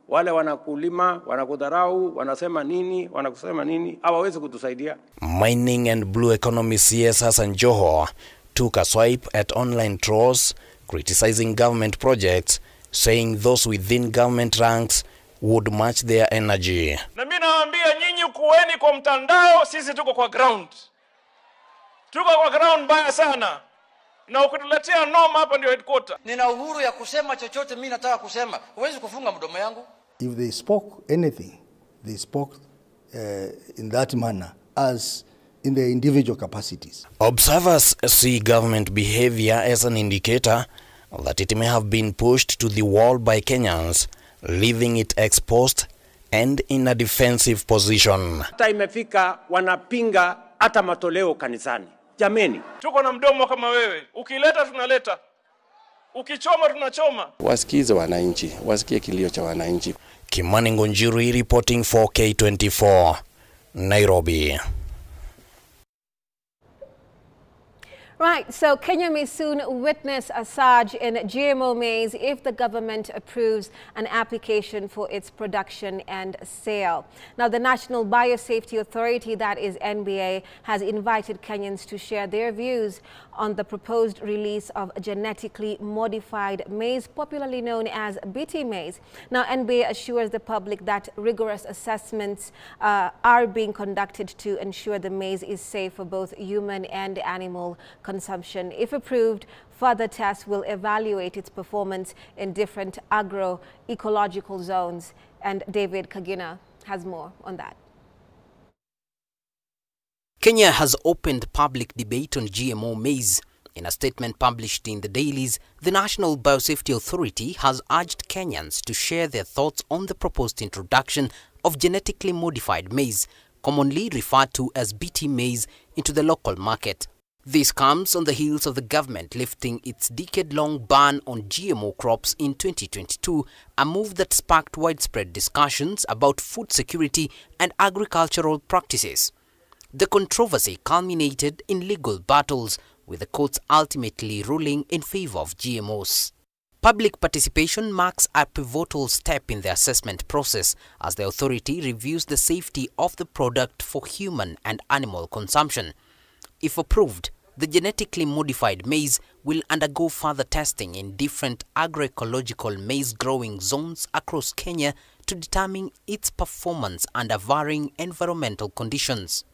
wale wanakulima, wanakudharau, wanasema nini, hawawezi kutusaidia. Mining and Blue Economy CS Hassan Joho took a swipe at online trolls criticizing government projects, saying those within government ranks would match their energy. Na mimi nawaambia nyinyi kuweni kwa mtandao, sisi tuko kwa ground. Tuko kwa ground baya sana. Na ukituletea noma hapa ndio headquarter. Nina uhuru ya kusema chochote mimi nataka kusema. Huwezi kufunga mdomo yangu. If they spoke anything, they spoke in that manner as in their individual capacities. Observers see government behavior as an indicator that it may have been pushed to the wall by Kenyans, leaving it exposed and in a defensive position. Hata imefika wanapinga hata matoleo kanisani. Jameni, tuko na mdomo kama wewe. Ukileta tunaleta. Ukichoma tunachoma. Wasikize wananchi, wasikie kilio cha wananchi. Kimani Ngunjiri reporting for K24, Nairobi. Right, so Kenya may soon witness a surge in GMO maize if the government approves an application for its production and sale. Now, the National Biosafety Authority, that is NBA, has invited Kenyans to share their views on the proposed release of genetically modified maize, popularly known as BT maize. Now, NBA assures the public that rigorous assessments are being conducted to ensure the maize is safe for both human and animal consumption. If approved, further tests will evaluate its performance in different agro-ecological zones. And David Kagina has more on that. Kenya has opened public debate on GMO maize. In a statement published in the dailies, the National Biosafety Authority has urged Kenyans to share their thoughts on the proposed introduction of genetically modified maize, commonly referred to as BT maize, into the local market. This comes on the heels of the government lifting its decade-long ban on GMO crops in 2022, a move that sparked widespread discussions about food security and agricultural practices. The controversy culminated in legal battles, with the courts ultimately ruling in favor of GMOs. Public participation marks a pivotal step in the assessment process as the authority reviews the safety of the product for human and animal consumption. If approved, the genetically modified maize will undergo further testing in different agroecological maize growing zones across Kenya to determine its performance under varying environmental conditions.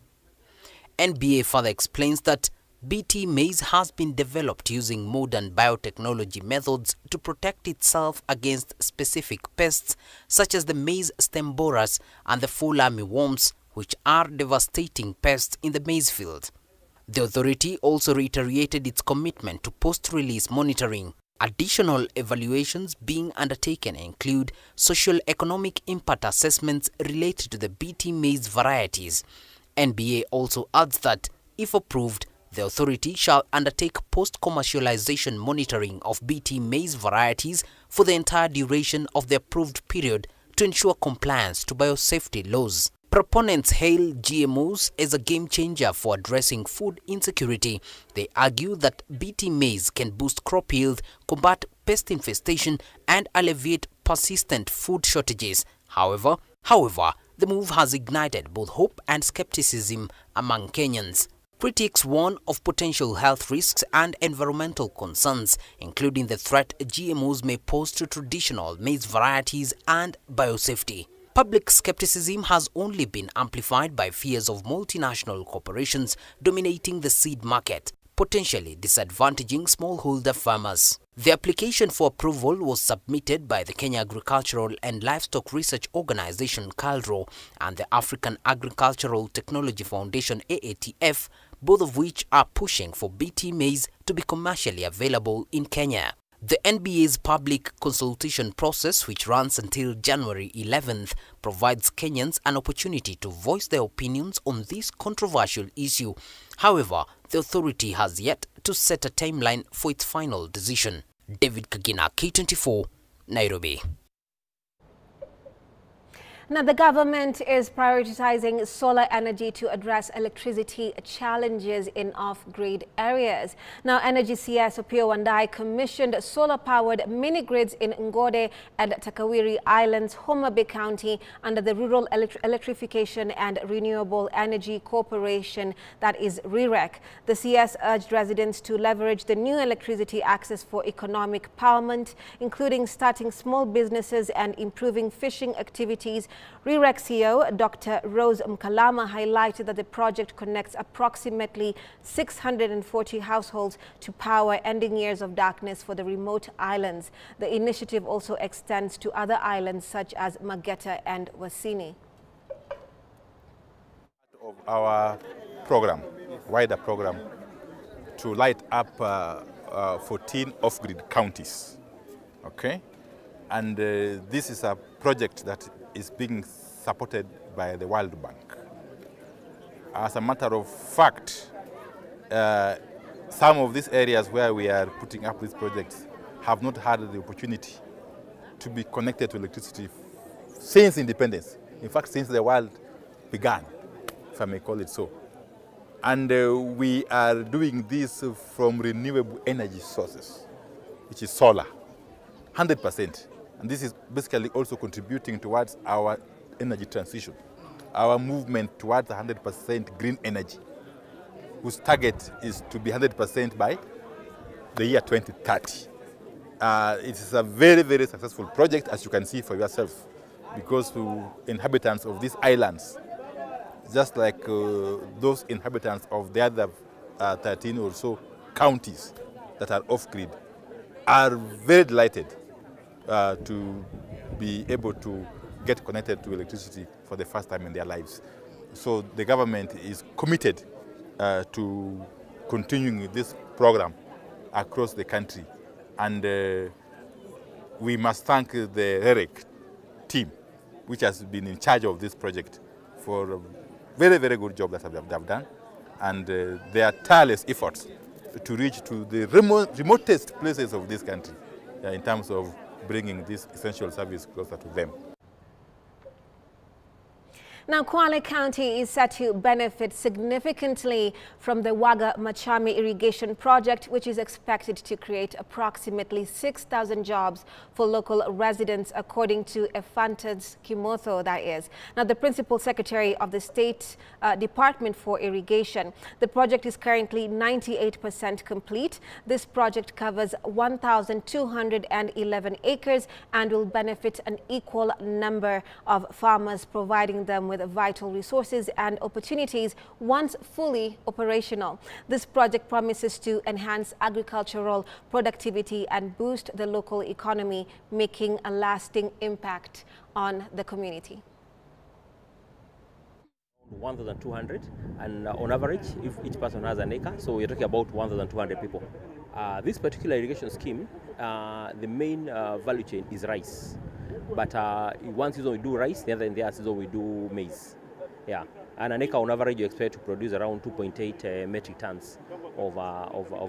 NBA further explains that BT maize has been developed using modern biotechnology methods to protect itself against specific pests such as the maize stem borers and the fall armyworms, which are devastating pests in the maize field. The authority also reiterated its commitment to post-release monitoring. Additional evaluations being undertaken include socio-economic impact assessments related to the BT maize varieties. NBA also adds that, if approved, the authority shall undertake post-commercialization monitoring of BT maize varieties for the entire duration of the approved period to ensure compliance to biosafety laws. Proponents hail GMOs as a game-changer for addressing food insecurity. They argue that BT maize can boost crop yield, combat pest infestation, and alleviate persistent food shortages. However, the move has ignited both hope and skepticism among Kenyans. Critics warn of potential health risks and environmental concerns, including the threat GMOs may pose to traditional maize varieties and biosafety. Public skepticism has only been amplified by fears of multinational corporations dominating the seed market, potentially disadvantaging smallholder farmers. The application for approval was submitted by the Kenya Agricultural and Livestock Research Organization (KALRO) and the African Agricultural Technology Foundation (AATF), both of which are pushing for BT maize to be commercially available in Kenya. The NBA's public consultation process, which runs until January 11th, provides Kenyans an opportunity to voice their opinions on this controversial issue. However, the authority has yet to set a timeline for its final decision. David Kagina, K24, Nairobi. Now, the government is prioritizing solar energy to address electricity challenges in off-grid areas. Now, Energy CS Opiyo Wandayi commissioned solar-powered mini-grids in Ngode and Takawiri Islands, Homa Bay County, under the Rural Electrification and Renewable Energy Corporation, that is REREC. The CS urged residents to leverage the new electricity access for economic empowerment, including starting small businesses and improving fishing activities. REREC CEO Dr. Rose Mkalama highlighted that the project connects approximately 640 households to power ending years of darkness for the remote islands. The initiative also extends to other islands such as Mageta and Wasini. Of our program, wider program, to light up 14 off-grid counties, okay? And this is a project that is being supported by the World Bank. As a matter of fact, some of these areas where we are putting up these projects have not had the opportunity to be connected to electricity since independence. In fact, since the world began, if I may call it so. And we are doing this from renewable energy sources, which is solar, 100%. And this is basically also contributing towards our energy transition, our movement towards 100% green energy, whose target is to be 100% by the year 2030. It is a very, very successful project, as you can see for yourself, because the inhabitants of these islands, just like those inhabitants of the other 13 or so counties that are off-grid, are very delighted to be able to get connected to electricity for the first time in their lives. So the government is committed to continuing this program across the country. And we must thank the REREC team, which has been in charge of this project, for a very, very good job that they have done, and their tireless efforts to reach to the remotest places of this country in terms of bringing this essential service closer to them. Now, Kwale County is set to benefit significantly from the Waga Machame irrigation project, which is expected to create approximately 6,000 jobs for local residents, according to Ephantus Kimotho, that is. Now, the Principal Secretary of the State Department for Irrigation. The project is currently 98% complete. This project covers 1,211 acres and will benefit an equal number of farmers, providing them with vital resources and opportunities once fully operational. This project promises to enhance agricultural productivity and boost the local economy, making a lasting impact on the community. 1,200, and on average, if each person has an acre, so we're talking about 1,200 people. This particular irrigation scheme, the main value chain is rice. But one season we do rice, the other season we do maize. Yeah, and an acre on average you expect to produce around 2.8 metric tons of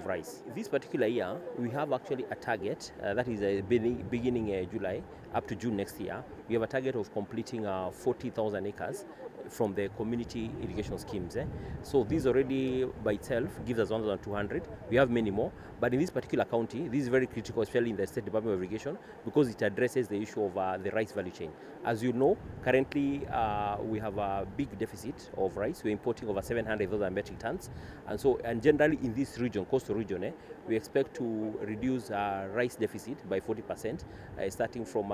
rice. This particular year, we have actually a target that is beginning July up to June next year. We have a target of completing 40,000 acres from the community irrigation schemes. So this already by itself gives us 1,200. We have many more, but in this particular county, this is very critical, especially in the State Department of Irrigation, because it addresses the issue of the rice value chain. As you know, currently we have a big deficit of rice. We're importing over 700,000 metric tons, and generally in this region, coastal region, we expect to reduce rice deficit by 40%, starting from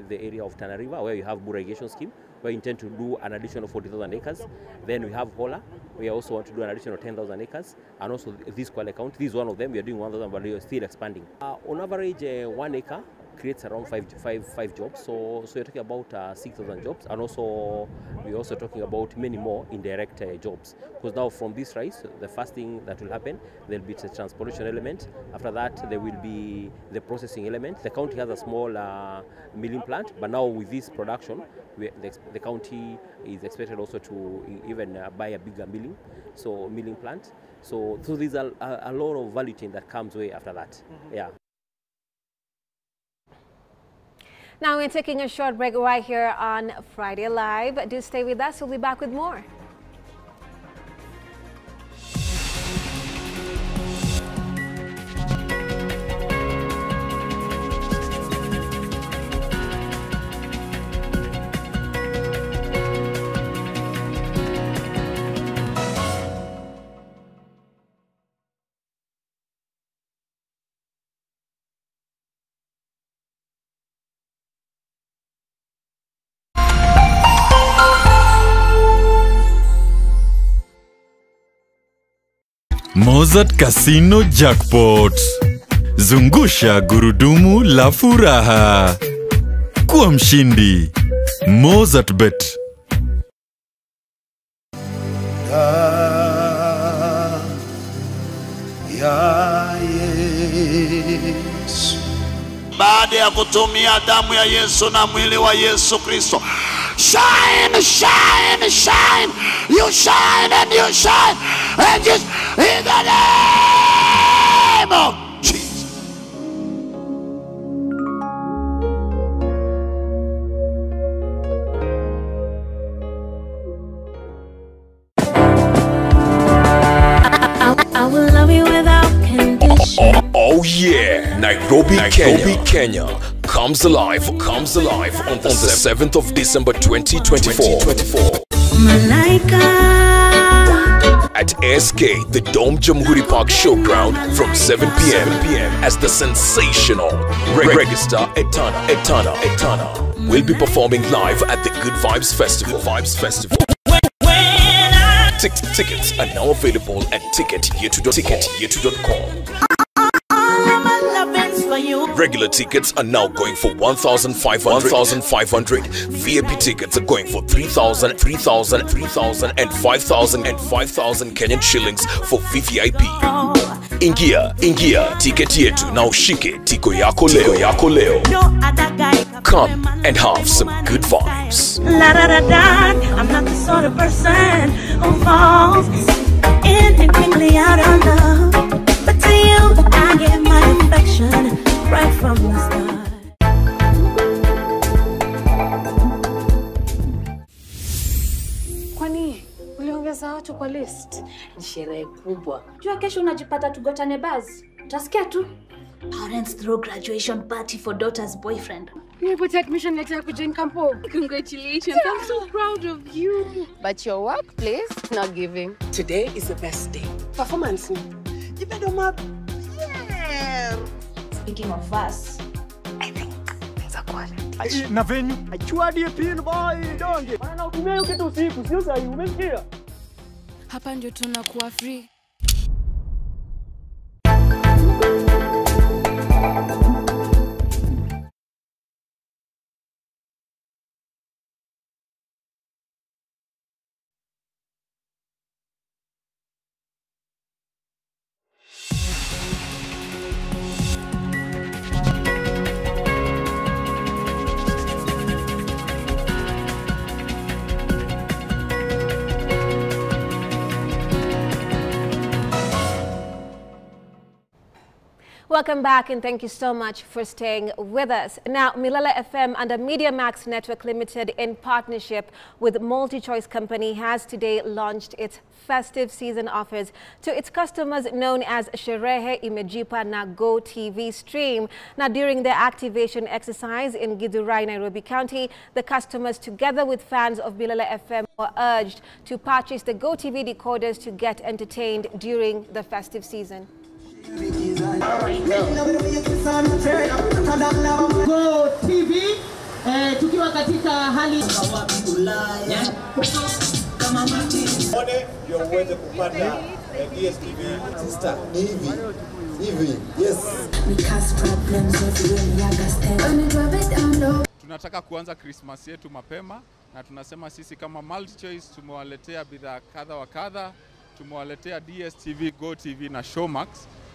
the area of Tana River, where you have Bura irrigation scheme, where we intend to do an additional 40,000 acres. Then we have Hola, we also want to do an additional 10,000 acres, and also this Kwale County. This is one of them. We are doing 1,000, but we are still expanding. On average, 1 acre creates around five jobs. So you're talking about 6,000 jobs, and also we're also talking about many more indirect jobs. Because now from this rice, the first thing that will happen, there'll be the transportation element. After that, there will be the processing element. The county has a small milling plant, but now with this production, the county is expected also to even buy a bigger milling plant. So there's a lot of value chain that comes way after that. Yeah. Now we're taking a short break right here on Friday Live. Do stay with us. We'll be back with more. Mozart Casino Jackpot. Zungusha gurudumu la furaha. Kuwa mshindi. Mozart Bet. Baada ya kutumia damu ya Yesu na mwili wa Yesu Kristo, shine, shine, shine. You shine and you shine. And just in the name of Jesus. I will love you without condition. Oh yeah, Nairobi, Kenya comes alive on the 7th of December 2024. Malaika. At SK, the Dome Jamhuri Park Showground from 7 p.m. as the sensational Register Etana will be performing live at the Good Vibes Festival. Tickets are now available at ticketyetu.com. Regular tickets are now going for 1,500. VIP tickets are going for 3,000, and 5,000 Kenyan shillings for VVIP. Ingia, ticket yetu na ushike tiko yako leo. Come and have some good vibes. I'm not the sort of person who falls in and quickly out of love. But to you, I give my affection right from the start. Kwani uliongeza watu kwa list? Ni sherehe kubwa. Jua kesho unajipata tugotane buzz. Utasikia tu. Parents throw graduation party for daughter's boyfriend. Nimepata admission letter ya kujoin campo. Congratulations. I'm so proud of you. But your workplace not giving. Today is the best day. Performance. You better map. Yeah. Speaking of us, I think things are quality. Na venue. Achua die pin boy donge. Bana utumie hiyo kitu usiku, sio sahi, umesikia? Hapa ndio tunakuwa free. Welcome back and thank you so much for staying with us. Now, Milele FM and the Media Max Network Limited in partnership with MultiChoice Company has today launched its festive season offers to its customers known as Sherehe Imejipa na Go TV Stream. Now, during their activation exercise in Githurai, Nairobi County, the customers together with fans of Milele FM were urged to purchase the Go TV decoders to get entertained during the festive season. Go TV tukiwa katika hali One ndio uweze kupata DSTV sister hivi yes. Tunataka kuanza Christmas yetu mapema na tunasema sisi kama MultiChoice tumewaletea bidhaa kadha wa kadha, tumewaletea DSTV, Go TV na Showmax.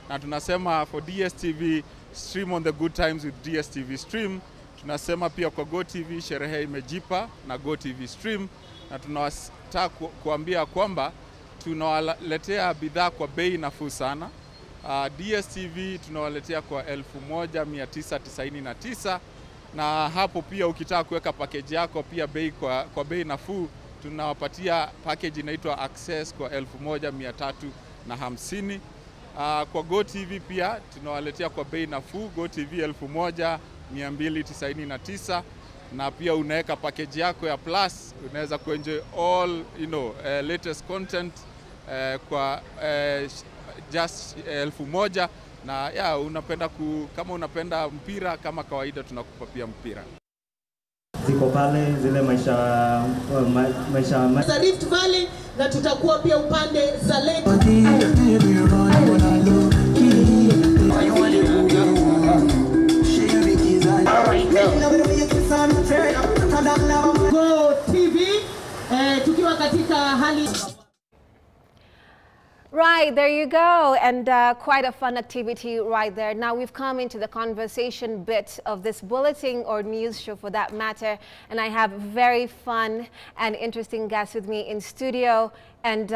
Na tunasema for DSTV stream on the good times with DSTV stream. Tunasema pia kwa Go TV Sherehe Imejipa na Go TV stream. Na tunawataka kuambia kwamba tunawaletea bidhaa kwa bei nafuu sana. DSTV tunawaletea kwa 1999 na hapo pia ukitaka kuweka package yako pia bei kwa bei nafuu, tunawapatia package inaitwa Access kwa 1350. Kwa GoTV pia tunawaletea kwa bei nafuu, GoTV 1299, na pia unaweka package yako ya Plus, unaweza kuenjoy all latest content kwa just 1000. Na unapenda kama unapenda mpira kama kawaida tunakupa pia mpira. Ziko pale zile maisha za Rift Valley, na tutakuwa pia upande za Lake. Go TV tukiwa katika hali. Right, there you go, and quite a fun activity right there. Now we've come into the conversation bit of this bulletin or news show for that matter, and I have very fun and interesting guests with me in studio, and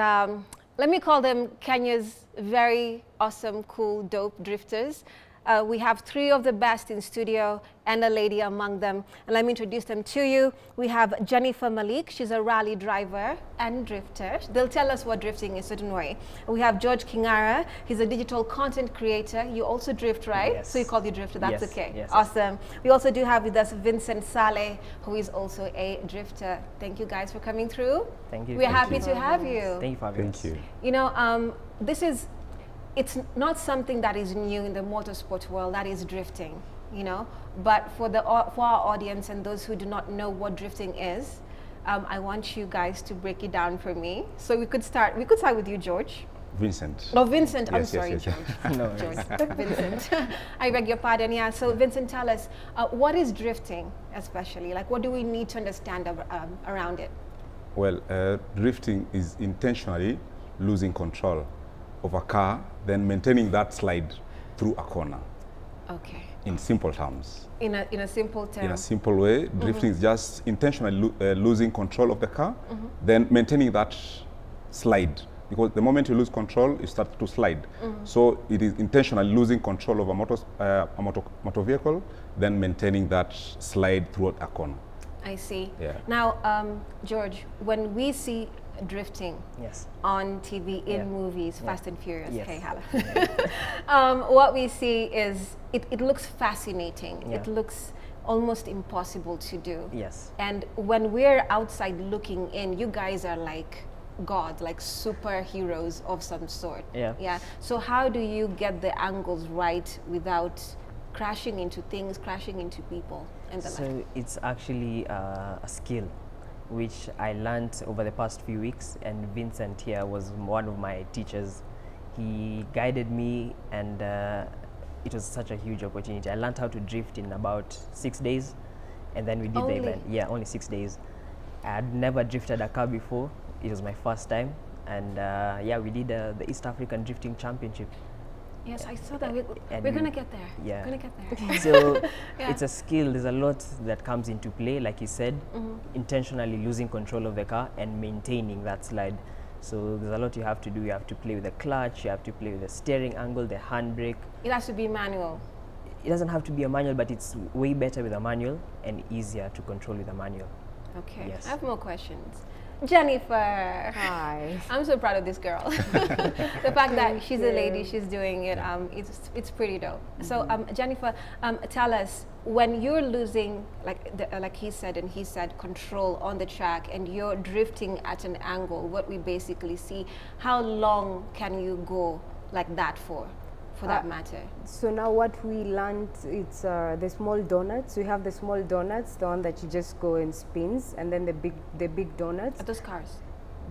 let me call them Kenya's very awesome, cool, dope drifters. We have 3 of the best in studio and a lady among them. And let me introduce them to you. We have Jennifer Malik. She's a rally driver and drifter. They'll tell us what drifting is, certain way. We have George Kingara. He's a digital content creator. You also drift, right? Yes. So you call you drifter. That's yes. okay. Yes. Awesome. We also do have with us Vincent Saleh, who is also a drifter. Thank you guys for coming through. Thank you. We're happy to have you. Thank you for having us. You know, it's not something that is new in the motorsport world, that is drifting, you know. But for our audience and those who do not know what drifting is, I want you guys to break it down for me. So we could start with you, George. Vincent. Oh, Vincent. Yes, I'm sorry, yes. George. No, George. Vincent. I beg your pardon. Yeah. So Vincent, tell us, what is drifting, especially? Like, what do we need to understand around it? Well, drifting is intentionally losing control of a car, then maintaining that slide through a corner. Okay. In simple terms. In a simple term. In a simple way, drifting is just intentionally losing control of the car, then maintaining that slide. Because the moment you lose control, you start to slide. So it is intentionally losing control of a motor vehicle, then maintaining that slide throughout a corner. I see. Yeah. Now, George, when we see drifting on TV, in movies, Fast and Furious, what we see is it looks fascinating. It looks almost impossible to do. Yes. And when we're outside looking in, you guys are like gods, like superheroes of some sort. Yeah. Yeah. So how do you get the angles right without crashing into things, crashing into people and the like? So it's actually a skill which I learned over the past few weeks, and Vincent here was one of my teachers. He guided me, and it was such a huge opportunity. I learned how to drift in about 6 days, and then we did the event. Yeah, only 6 days. I had never drifted a car before. It was my first time, and yeah, we did the East African Drifting Championship. Yes, I saw that. We're going to get there. Yeah. We're going to get there. So it's a skill. There's a lot that comes into play, like you said, intentionally losing control of the car and maintaining that slide. So there's a lot you have to do. You have to play with the clutch, you have to play with the steering angle, the handbrake. It has to be manual. It doesn't have to be a manual, but it's way better with a manual and easier to control with a manual. Okay. Yes. I have more questions. Jennifer. Hi. I'm so proud of this girl. The fact that she's a lady, she's doing it, it's pretty dope. So Jennifer, tell us, when you're losing, like he said, and he said, control on the track, and you're drifting at an angle, what we basically see, how long can you go like that for that matter? So now what we learned, it's the small donuts. We have the small donuts, the one that you just go and spins, and then the big donuts. Are those cars?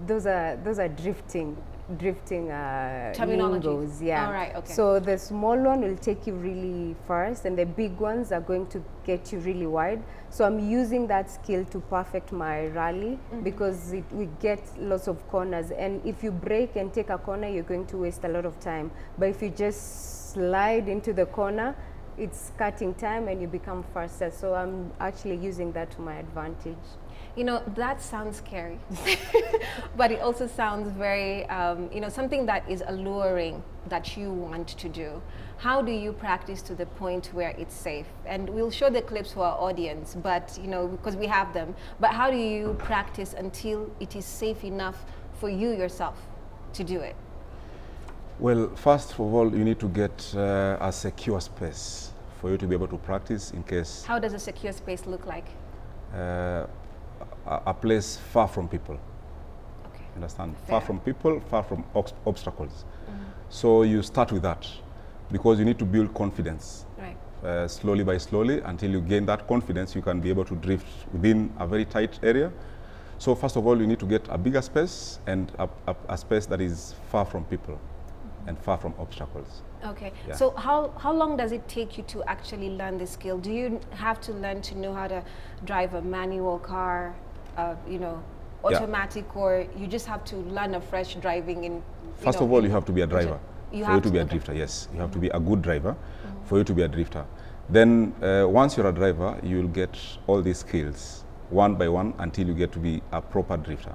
Those are drifting terminologies. Yeah. All right. Okay. So the small one will take you really fast, and the big ones are going to get you really wide. So I'm using that skill to perfect my rally, because we get lots of corners, and if you brake and take a corner, you're going to waste a lot of time. But if you just slide into the corner, it's cutting time and you become faster. So I'm actually using that to my advantage. You know, that sounds scary, but it also sounds very, you know, something that is alluring that you want to do. How do you practice to the point where it's safe? And we'll show the clips for our audience, but, you know, because we have them, but how do you practice until it is safe enough for you yourself to do it? Well, first of all, you need to get a secure space for you to be able to practice in case... How does a secure space look like? A place far from people. Okay. Understand? Fair. Far from people, far from obstacles. So you start with that because you need to build confidence. Right. Slowly by slowly, until you gain that confidence, you can be able to drift within a very tight area. So first of all, you need to get a bigger space and a space that is far from people and far from obstacles. Okay, yeah. So how long does it take you to actually learn this skill? Do you have to learn to know how to drive a manual car, you know, automatic, yeah, or you just have to learn a fresh driving in? First of all, you have to be a driver. You for you to be a drifter, yes. You have to be a good driver for you to be a drifter. Then once you're a driver, you'll get all these skills one by one until you get to be a proper drifter.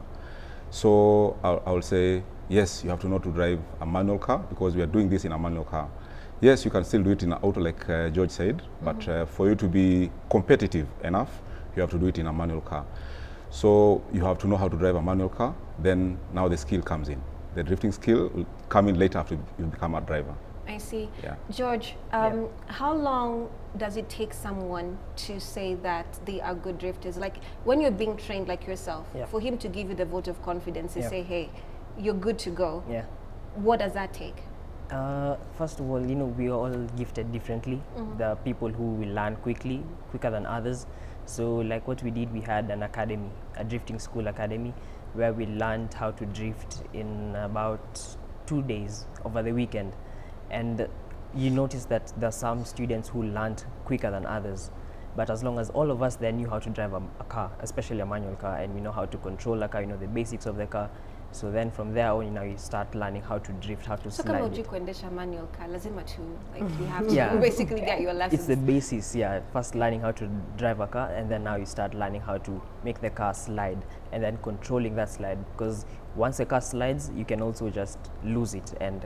So I will say, yes, you have to know to drive a manual car because we are doing this in a manual car. Yes, you can still do it in an auto like George said, but for you to be competitive enough, you have to do it in a manual car. So you have to know how to drive a manual car, then now the skill comes in. The drifting skill will come in later after you become a driver. I see. Yeah. George, how long does it take someone to say that they are good drifters? Like when you're being trained like yourself, for him to give you the vote of confidence and say, hey, you're good to go. Yeah. What does that take? First of all, you know, we are all gifted differently. There are people who will learn quicker than others. So like what we did, we had an academy, a drifting school academy, where we learned how to drift in about 2 days over the weekend. And you notice that there are some students who learned quicker than others. But as long as all of us then knew how to drive a car, especially a manual car, and we know how to control a car, you know the basics of the car. So then from there on, you know, you start learning how to drift, how to slide. So kama ujui kuendesha manual car, lazima tu, like you have to basically get your lessons. It's the basis, yeah. First learning how to drive a car, and then now you start learning how to make the car slide, and then controlling that slide. Because once the car slides, you can also just lose it and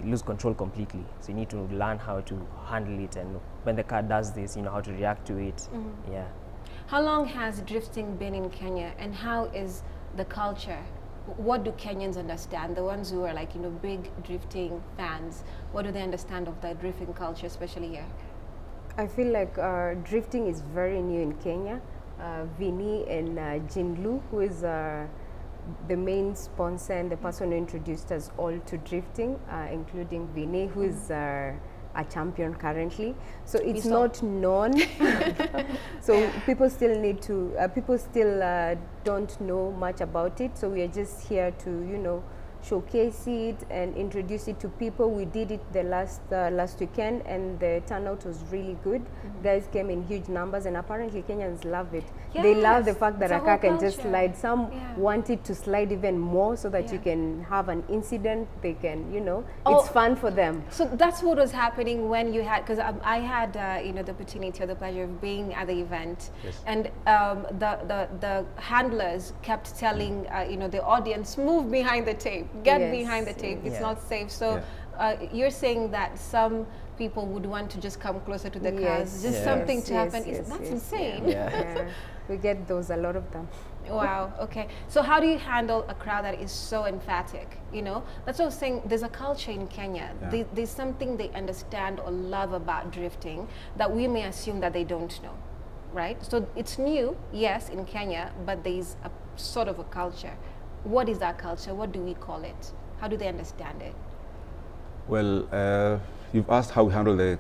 lose control completely. So you need to learn how to handle it, and when the car does this, you know how to react to it. Yeah. How long has drifting been in Kenya, and how is the culture? What do Kenyans understand? The ones who are like, you know, big drifting fans, what do they understand of the drifting culture, especially here? I feel like drifting is very new in Kenya. Vinny and Jinlu, who is the main sponsor and the person who introduced us all to drifting, including Vinny, who is a champion currently. So it's not known. So people still need to, people still don't know much about it. So we are just here to, you know, showcase it and introduce it to people. We did it the last weekend, and the turnout was really good. Guys came in huge numbers, and apparently Kenyans love it. Yes, they love the fact that a car can just culture. slide. Some want it to slide even more so that you can have an incident. They can, you know, it's fun for them. So that's what was happening when you had, because I had, you know, the opportunity or the pleasure of being at the event, and the handlers kept telling, you know, the audience, move behind the tape. Get behind the tape, it's not safe. So you're saying that some people would want to just come closer to the cars, just something to happen. That's insane. Yeah. We get those, a lot of them. Wow, okay. So how do you handle a crowd that is so emphatic? You know, that's what I was saying, there's a culture in Kenya. There's something they understand or love about drifting that we may assume that they don't know, right? So it's new, yes, in Kenya, but there's a sort of a culture. What is that culture? What do we call it? How do they understand it? Well, you've asked how we handle the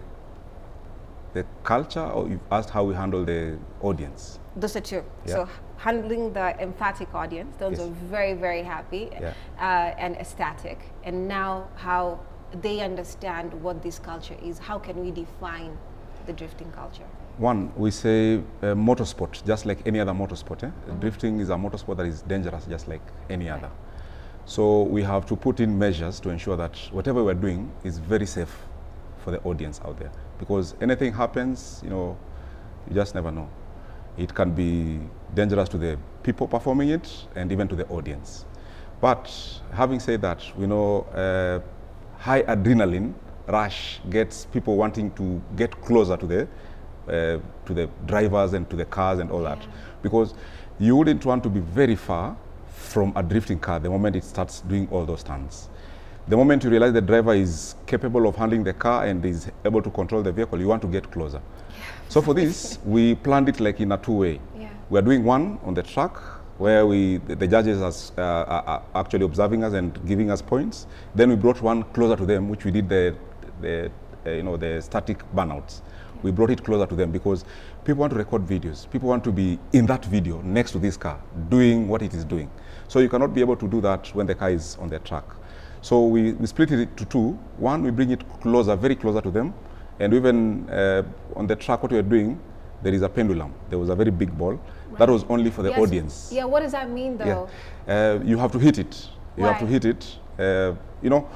culture, or you've asked how we handle the audience? Those are two. So handling the emphatic audience, those are very, very happy and ecstatic. And now how they understand what this culture is. How can we define the drifting culture? One, we say motorsport, just like any other motorsport. Drifting is a motorsport that is dangerous, just like any other. So we have to put in measures to ensure that whatever we're doing is very safe for the audience out there, because anything happens, you know, you just never know. It can be dangerous to the people performing it and even to the audience. But having said that, we know high adrenaline rush gets people wanting to get closer to the drivers and to the cars and all that, because you wouldn't want to be very far from a drifting car the moment it starts doing all those stunts. The moment you realize the driver is capable of handling the car and is able to control the vehicle, you want to get closer. So for this, we planned it like in a two-way. We are doing one on the track where the judges are actually observing us and giving us points. Then we brought one closer to them, which we did the static burnouts. We brought it closer to them because people want to record videos. People want to be in that video next to this car, doing what it is doing. So you cannot be able to do that when the car is on the track. So we split it to two. One, we bring it closer, very closer to them. And even on the track, what we are doing, there is a pendulum. There was a very big ball. Right. That was only for the audience. Yeah, what does that mean though? Yeah. You have to hit it. You have to hit it. You know,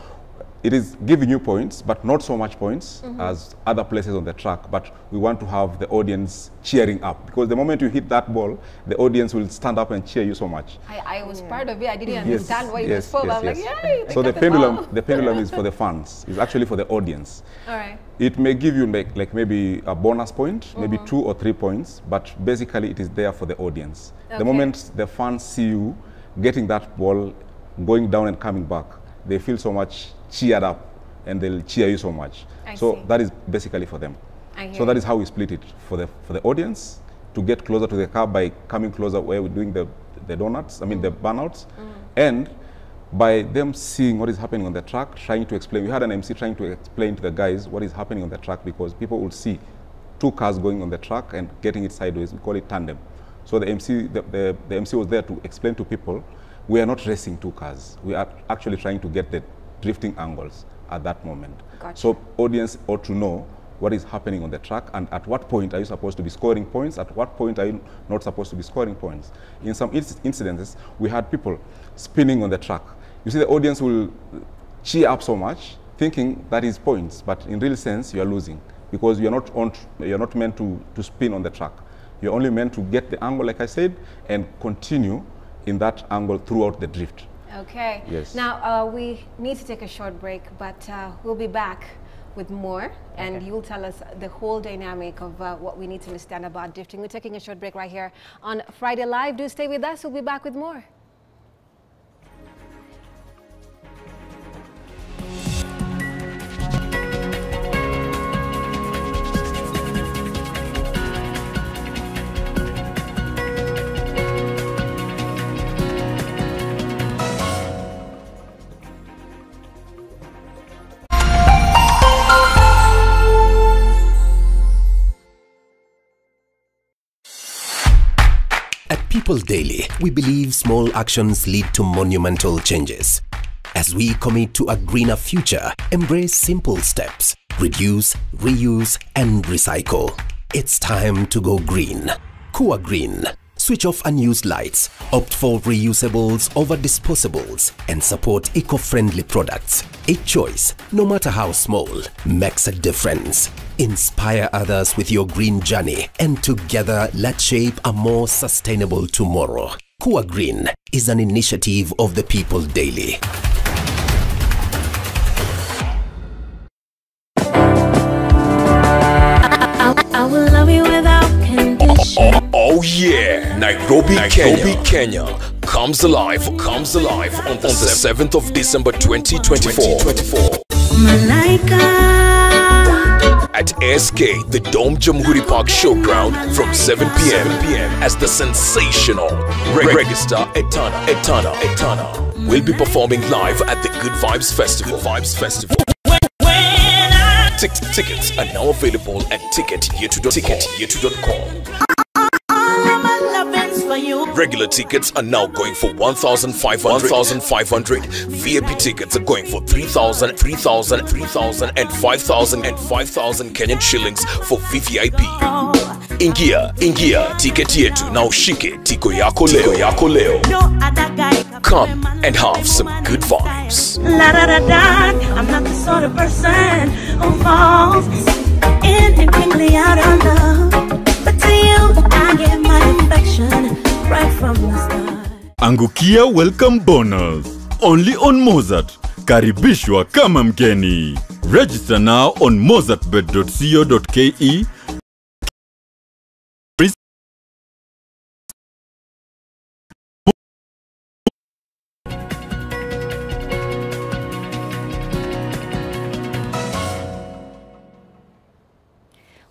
it is giving you points, but not so much points as other places on the track. But we want to have the audience cheering up, because the moment you hit that ball, the audience will stand up and cheer you so much. I was part of it. I didn't understand why it was for. I'm like, yay! So the pendulum is for the fans. It's actually for the audience. All right. It may give you like maybe a bonus point, maybe 2 or 3 points, but basically it is there for the audience. Okay. The moment the fans see you getting that ball, going down and coming back, they feel so much cheered up and they'll cheer you so much. So that is basically for them. So that is how we split it for the audience, to get closer to the car by coming closer where we're doing the donuts, I mean the burnouts, and by them seeing what is happening on the track, trying to explain. We had an MC trying to explain to the guys what is happening on the track, because people would see 2 cars going on the track and getting it sideways. We call it tandem. So the MC was there to explain to people, we are not racing 2 cars. We are actually trying to get the drifting angles at that moment. Gotcha. So audience ought to know what is happening on the track and at what point are you supposed to be scoring points, at what point are you not supposed to be scoring points. In some incidences, we had people spinning on the track. You see, the audience will cheer up so much, thinking that is points, but in real sense, you are losing, because you're not meant to spin on the track. You're only meant to get the angle, like I said, and continue in that angle throughout the drift. Okay. Yes. Now, we need to take a short break, but we'll be back with more, and you'll tell us the whole dynamic of what we need to understand about drifting. We're taking a short break right here on Friday Live. Do stay with us. We'll be back with more. People Daily, we believe small actions lead to monumental changes. As we commit to a greener future, embrace simple steps, reduce, reuse, and recycle. It's time to go green. Kua Green. Switch off unused lights, opt for reusables over disposables, and support eco-friendly products. A choice, no matter how small, makes a difference. Inspire others with your green journey, and together let's shape a more sustainable tomorrow. Kua Green is an initiative of the People Daily. I will love you without condition. Oh yeah, Nairobi, Kenya comes alive on the 7th of December 2024. At SK, the Dome Jamhuri Park Showground from 7 p.m. as the sensational Registar Etana will be performing live at the Good Vibes Festival. Tickets are now available at ticketyetu.com. Regular tickets are now going for 1,500. VIP tickets are going for 3,000, and 5,000 Kenyan shillings for VVIP. Ingia tiketi yetu na ushike tiko yako leo. Come and have some good vibes. La da da da, I'm not the sort of person who falls in and quickly out of love. But to you, I give my affection right from the start. Angukia welcome bonus. Only on Mozart. Karibishwa kama mgeni. Register now on mozartbet.co.ke.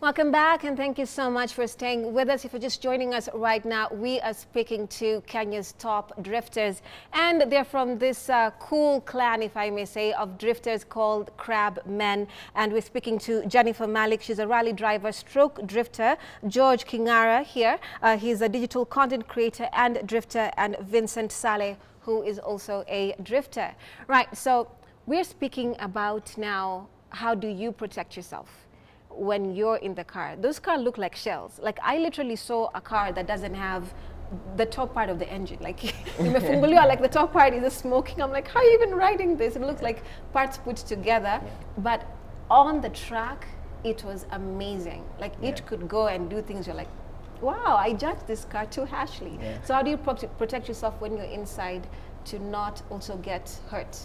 Welcome back, and thank you so much for staying with us. If you're just joining us right now, we are speaking to Kenya's top drifters, and they're from this cool clan, if I may say, of drifters called Crab Men. And we're speaking to Jennifer Malik. She's a rally driver stroke drifter. George Kingara here. He's a digital content creator and drifter, and Vincent Saleh, who is also a drifter. Right, so we're speaking about now, how do you protect yourself when you're in the car? Those cars look like shells. Like, I literally saw a car that doesn't have the top part of the engine. Like, like the top part is smoking. I'm like, how are you even riding this? It looks like parts put together. Yeah. But on the track, it was amazing. Like, it could go and do things. You're like, wow, I judged this car too harshly. Yeah. So how do you protect yourself when you're inside to not also get hurt?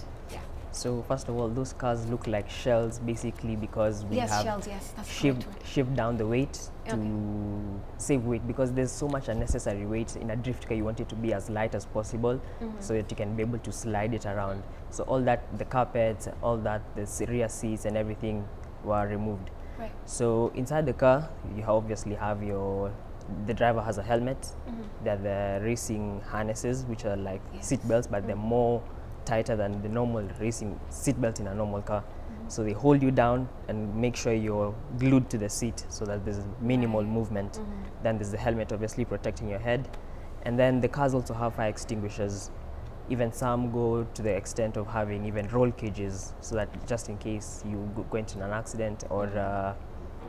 So first of all, those cars look like shells basically because we have shells, that's shift down the weight to save weight, because there's so much unnecessary weight in a drift car. You want it to be as light as possible so that you can be able to slide it around. So all that, the carpets, all that, the rear seats and everything were removed. Right. So inside the car, you obviously have the driver has a helmet. There are the racing harnesses, which are like seat belts, but they're more tighter than the normal racing seat belt in a normal car. So they hold you down and make sure you're glued to the seat so that there's minimal movement. Then there's the helmet obviously protecting your head. And then the cars also have fire extinguishers. Even some go to the extent of having even roll cages so that just in case you go into an accident or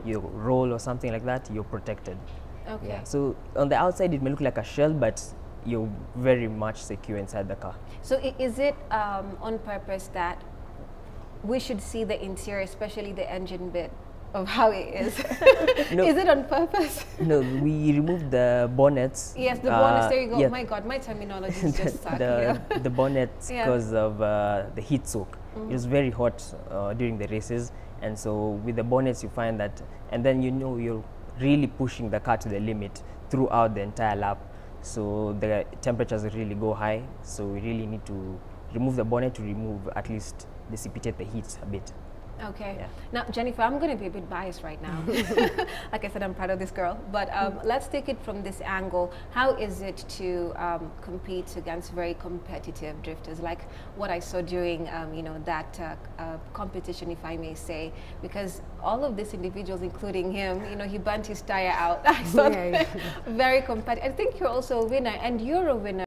you roll or something like that, you're protected. Okay. Yeah. So on the outside it may look like a shell, but you're very much secure inside the car. So is it on purpose that we should see the interior, especially the engine bit of how it is? No. Is it on purpose? No, we removed the bonnets. Yes, the bonnets, there you go. Yeah. Oh my God, my terminology is just stuck here. The bonnets because of the heat soak. It was very hot during the races, and so with the bonnets you find that, and then you're really pushing the car to the limit throughout the entire lap. So the temperatures really go high, so we really need to remove the bonnet to at least dissipate the heat a bit. Okay. Yeah. Now, Jennifer, I'm going to be a bit biased right now. Like I said, I'm proud of this girl. But let's take it from this angle. How is it to compete against very competitive drifters, like what I saw during, that competition, if I may say? Because all of these individuals, including him, he burnt his tire out. I saw very competitive. I think you're also a winner, and you're a winner.